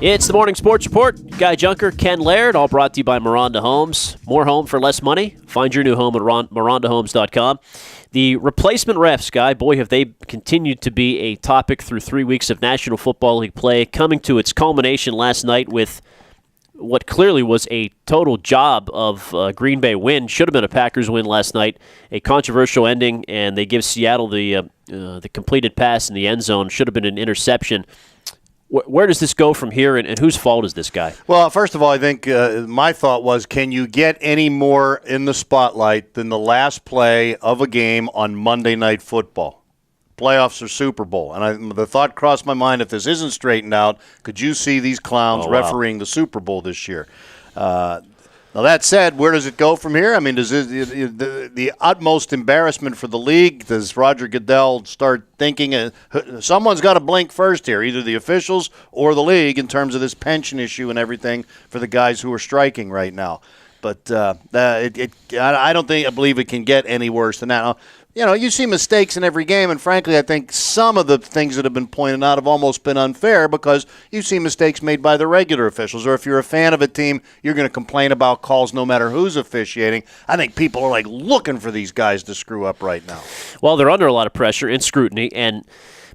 It's the Morning Sports Report. Guy Junker, Ken Laird, all brought to you by Miranda Homes. More home for less money. Find your new home at mirandahomes.com. The replacement refs, Guy, boy, have they continued to be a topic through 3 weeks of National Football League play, coming to its culmination last night with what clearly was a total job of Green Bay win. Should have been a Packers win last night. A controversial ending, and they give Seattle the completed pass in the end zone. Should have been an interception. Where does this go from here, and whose fault is this, Guy? Well, first of all, I think my thought was, can you get any more in the spotlight than the last play of a game on Monday Night Football? Playoffs or Super Bowl. And the thought crossed my mind, if this isn't straightened out, could you see these clowns refereeing the Super Bowl this year? Now, that said, where does it go from here? I mean, does the utmost embarrassment for the league, does Roger Goodell start thinking someone's got to blink first here, either the officials or the league, in terms of this pension issue and everything for the guys who are striking right now? But I believe it can get any worse than that. Now, you see mistakes in every game, and frankly, I think some of the things that have been pointed out have almost been unfair because you see mistakes made by the regular officials. Or if you're a fan of a team, you're going to complain about calls no matter who's officiating. I think people are looking for these guys to screw up right now. Well, they're under a lot of pressure and scrutiny, and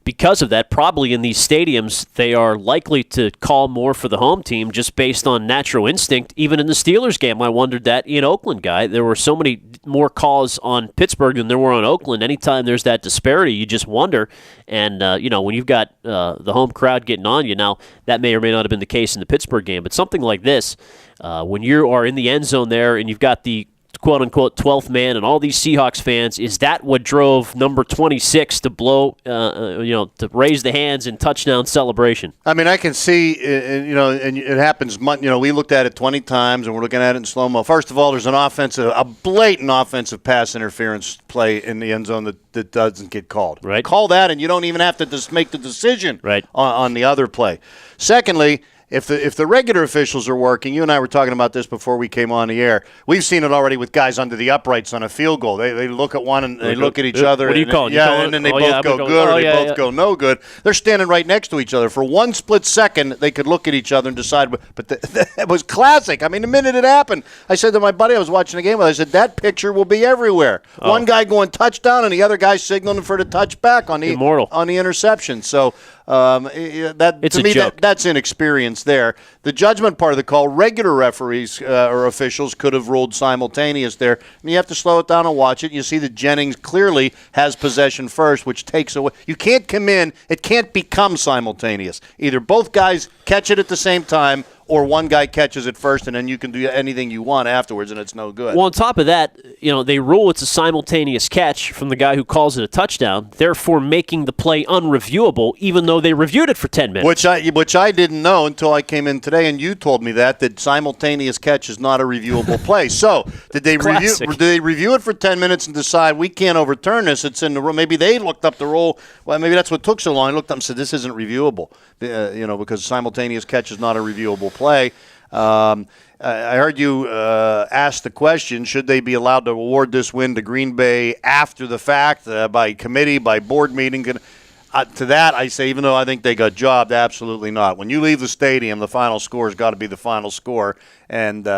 because of that, probably in these stadiums, they are likely to call more for the home team just based on natural instinct. Even in the Steelers game, I wondered that in Oakland, Guy. There were so many more calls on Pittsburgh than there were on Oakland. Anytime there's that disparity, you just wonder. And, when you've got the home crowd getting on you, now that may or may not have been the case in the Pittsburgh game, but something like this, when you are in the end zone there and you've got the quote-unquote 12th man and all these Seahawks fans, is that what drove number 26 to blow, to raise the hands in touchdown celebration? I mean, I can see, and it happens, we looked at it 20 times and we're looking at it in slow-mo. First of all, there's a blatant offensive pass interference play in the end zone that doesn't get called. Right. Call that and you don't even have to just make the decision right on the other play. Secondly, If the regular officials are working, you and I were talking about this before we came on the air. We've seen it already with guys under the uprights on a field goal. They look at one and they look at each other. What are you calling? And then they both go good or they both go no good. They're standing right next to each other. For one split second, they could look at each other and decide. But it was classic. I mean, the minute it happened, I said to my buddy I was watching the game with, I said, that picture will be everywhere. One guy going touchdown and the other guy signaling for the touchback on the interception. So that's inexperience there. The judgment part of the call, regular referees or officials could have ruled simultaneous there. And you have to slow it down and watch it. You see that Jennings clearly has possession first, which takes away. You can't come in. It can't become simultaneous. Either both guys catch it at the same time or one guy catches it first, and then you can do anything you want afterwards, and it's no good. Well, on top of that, they rule it's a simultaneous catch from the guy who calls it a touchdown, therefore making the play unreviewable, even though they reviewed it for 10 minutes. Which I didn't know until I came in today, and you told me that simultaneous catch is not a reviewable play. So did they review it for 10 minutes and decide we can't overturn this? It's in the rule. Maybe they looked up the rule. Well, maybe that's what took so long. They looked up and said this isn't reviewable, because simultaneous catch is not a reviewable play. I heard you ask the question, should they be allowed to award this win to Green Bay after the fact, by committee, by board meeting? To that, I say, even though I think they got jobbed, absolutely not. When you leave the stadium, the final score has got to be the final score. And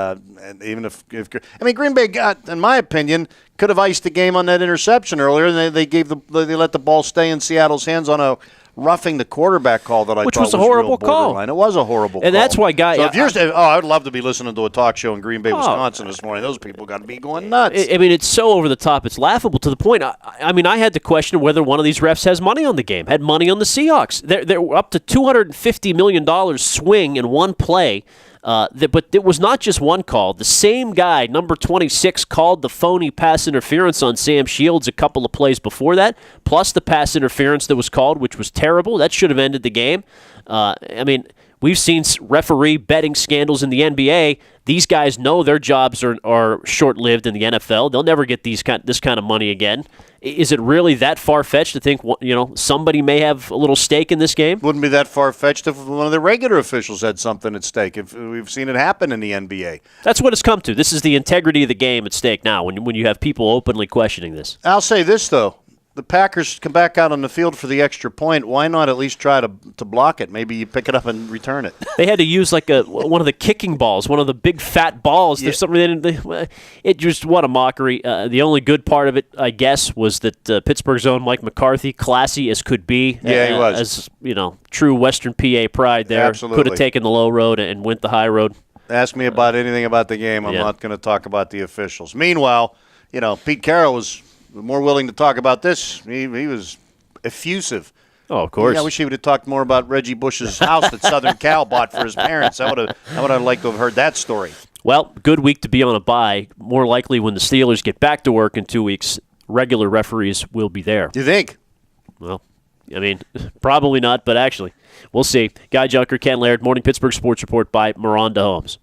even if Green Bay got, in my opinion, could have iced the game on that interception earlier, and they let the ball stay in Seattle's hands on a roughing the quarterback call that I thought was a horrible call. It was a horrible call. And that's why, Guy. So I'd love to be listening to a talk show in Green Bay, Wisconsin this morning. Those people got to be going nuts. I mean, it's so over the top. It's laughable to the point. I had to question whether one of these refs has money on the game, had money on the Seahawks. They're up to $250 million swing in one play. But it was not just one call. The same guy, number 26, called the phony pass interference on Sam Shields a couple of plays before that, plus the pass interference that was called, which was terrible. That should have ended the game. We've seen referee betting scandals in the NBA. These guys know their jobs are short-lived in the NFL. They'll never get this kind of money again. Is it really that far-fetched to think somebody may have a little stake in this game? Wouldn't be that far-fetched if one of the regular officials had something at stake. If we've seen it happen in the NBA. That's what it's come to. This is the integrity of the game at stake now when you have people openly questioning this. I'll say this, though. the Packers come back out on the field for the extra point, why not at least try to block it? Maybe you pick it up and return it. They had to use like one of the kicking balls, one of the big fat balls. There's something it just, what a mockery. The only good part of it, I guess, was that Pittsburgh's own Mike McCarthy, classy as could be. Yeah, he was. As, true Western PA pride there. Absolutely. Could have taken the low road and went the high road. Ask me about anything about the game. I'm not going to talk about the officials. Meanwhile, Pete Carroll was more willing to talk about this. He was effusive. Oh, of course. I wish he would have talked more about Reggie Bush's house that Southern Cal bought for his parents. I would have liked to have heard that story. Well, good week to be on a bye. More likely when the Steelers get back to work in 2 weeks, regular referees will be there. Do you think? Well, probably not, but actually, we'll see. Guy Junker, Ken Laird, Morning Pittsburgh Sports Report by Miranda Homes.